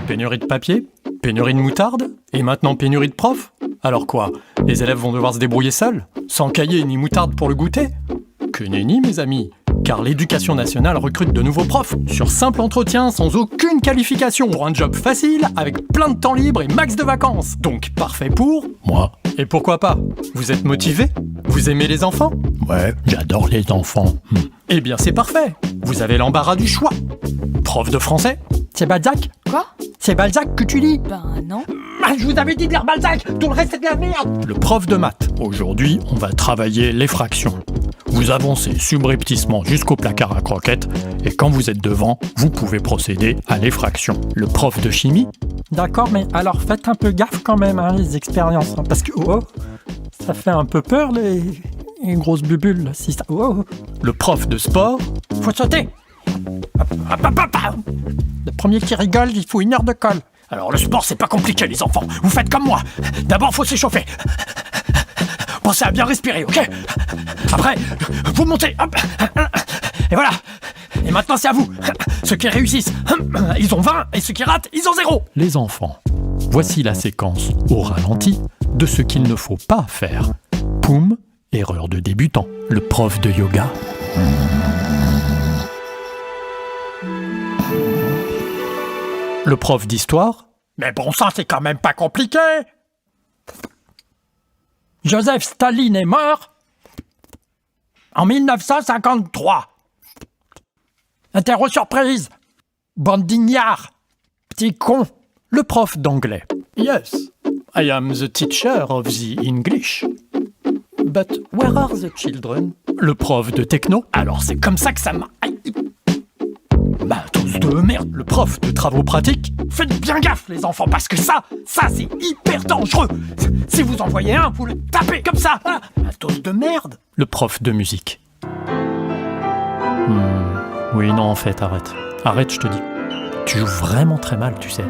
Pénurie de papier? Pénurie de moutarde? Et maintenant pénurie de profs? Alors quoi? Les élèves vont devoir se débrouiller seuls? Sans cahier ni moutarde pour le goûter? Que nenni, mes amis! Car l'éducation nationale recrute de nouveaux profs sur simple entretien sans aucune qualification pour un job facile avec plein de temps libre et max de vacances. Donc parfait pour moi. Et pourquoi pas? Vous êtes motivé? Vous aimez les enfants? Ouais, j'adore les enfants. Eh bien c'est parfait. Vous avez l'embarras du choix. Prof de français? C'est Balzac? Quoi? C'est Balzac que tu lis? Ben non. Je vous avais dit de lire Balzac! Tout le reste c'est de la merde! Le prof de maths. Aujourd'hui, on va travailler les fractions. Vous avancez subrepticement jusqu'au placard à croquettes et quand vous êtes devant, vous pouvez procéder à l'effraction. Le prof de chimie? D'accord, mais alors faites un peu gaffe quand même, les expériences. Parce que ça fait un peu peur les grosses bubules. Là, si ça... Le prof de sport? Faut sauter! Le premier qui rigole, il faut 1 heure de colle. Alors le sport, c'est pas compliqué les enfants. Vous faites comme moi. D'abord, faut s'échauffer. Pensez à bien respirer, ok? Après, vous montez. Hop. Et voilà. Et maintenant, c'est à vous. Ceux qui réussissent, ils ont 20. Et ceux qui ratent, ils ont 0. Les enfants, voici la séquence au ralenti de ce qu'il ne faut pas faire. Poum, erreur de débutant. Le prof de yoga. Le prof d'histoire? Mais bon sang, c'est quand même pas compliqué! Joseph Staline est mort en 1953. Interro surprise! Bande d'ignards! Petit con! Le prof d'anglais. Yes, I am the teacher of the English. But where are the children? Le prof de techno. Alors c'est comme ça que ça m'a... tous de merde. Le prof de travaux pratiques. Faites bien gaffe les enfants, parce que ça c'est hyper dangereux. Si vous en voyez un, vous le tapez comme ça. Tous de merde. Le prof de musique. Oui, non, en fait, arrête. Arrête, je te dis. Tu joues vraiment très mal, tu sais.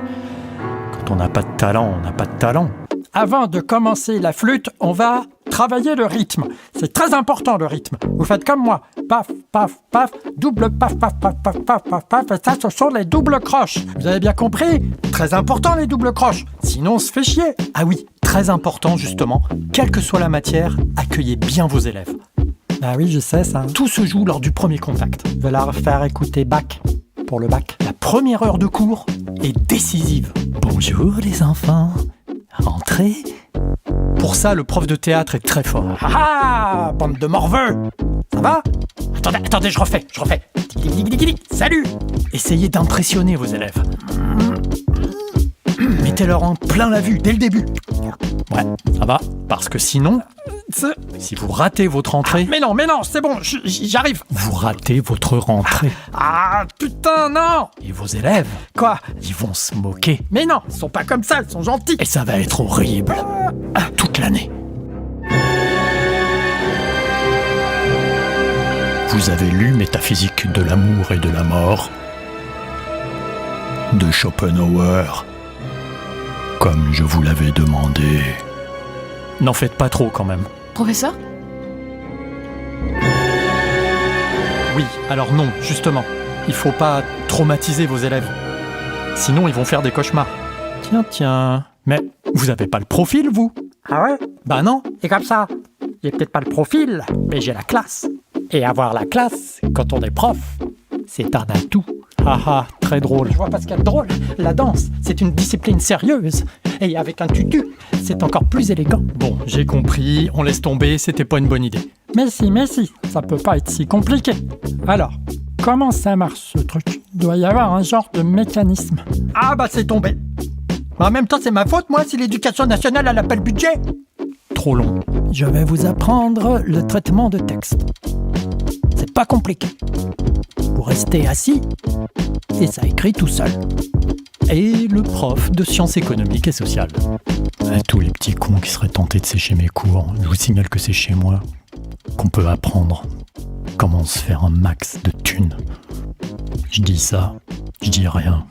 Quand on n'a pas de talent, on n'a pas de talent. Avant de commencer la flûte, on va travailler le rythme. C'est très important, le rythme. Vous faites comme moi. Paf, paf, paf, double paf, paf, paf, paf, paf, paf, paf. Et ça, ce sont les doubles croches. Vous avez bien compris? Très important, les doubles croches. Sinon, on se fait chier. Ah oui, très important, justement. Quelle que soit la matière, accueillez bien vos élèves. Ah oui, je sais ça. Tout se joue lors du premier contact. Je vais leur faire écouter Bach pour le bac. La première heure de cours est décisive. Bonjour les enfants. Entrez. Pour ça, le prof de théâtre est très fort. Ah, bande de morveux. Ça va? Attendez, je refais. Salut. Essayez d'impressionner vos élèves. Mettez-leur en plein la vue dès le début. Ouais, ça va. Parce que sinon, si vous ratez votre entrée... Mais non, c'est bon, j'arrive. Vous ratez votre rentrée. Ah, putain, non. Et vos élèves? Quoi? Ils vont se moquer. Mais non, ils sont pas comme ça, ils sont gentils. Et ça va être horrible. Toute l'année. Vous avez lu Métaphysique de l'amour et de la mort de Schopenhauer, comme je vous l'avais demandé. N'en faites pas trop quand même. Professeur? Oui, alors non, justement. Il faut pas traumatiser vos élèves. Sinon, ils vont faire des cauchemars. Tiens. Mais vous avez pas le profil, vous? Ah ouais? Bah non. Et comme ça, j'ai peut-être pas le profil, mais j'ai la classe. Et avoir la classe, quand on est prof, c'est un atout. Ah, très drôle. Je vois pas ce qu'il y a de drôle. La danse, c'est une discipline sérieuse. Et avec un tutu, c'est encore plus élégant. Bon, j'ai compris, on laisse tomber, c'était pas une bonne idée. Mais si, ça peut pas être si compliqué. Alors, comment ça marche ce truc? Il doit y avoir un genre de mécanisme. Ah bah c'est tombé. En même temps, c'est ma faute, moi, si l'éducation nationale elle a pas le budget. Trop long. Je vais vous apprendre le traitement de texte. C'est pas compliqué. Vous restez assis et ça écrit tout seul. Et le prof de sciences économiques et sociales. Tous les petits cons qui seraient tentés de sécher mes cours, je vous signale que c'est chez moi qu'on peut apprendre comment se faire un max de thunes. Je dis ça, je dis rien.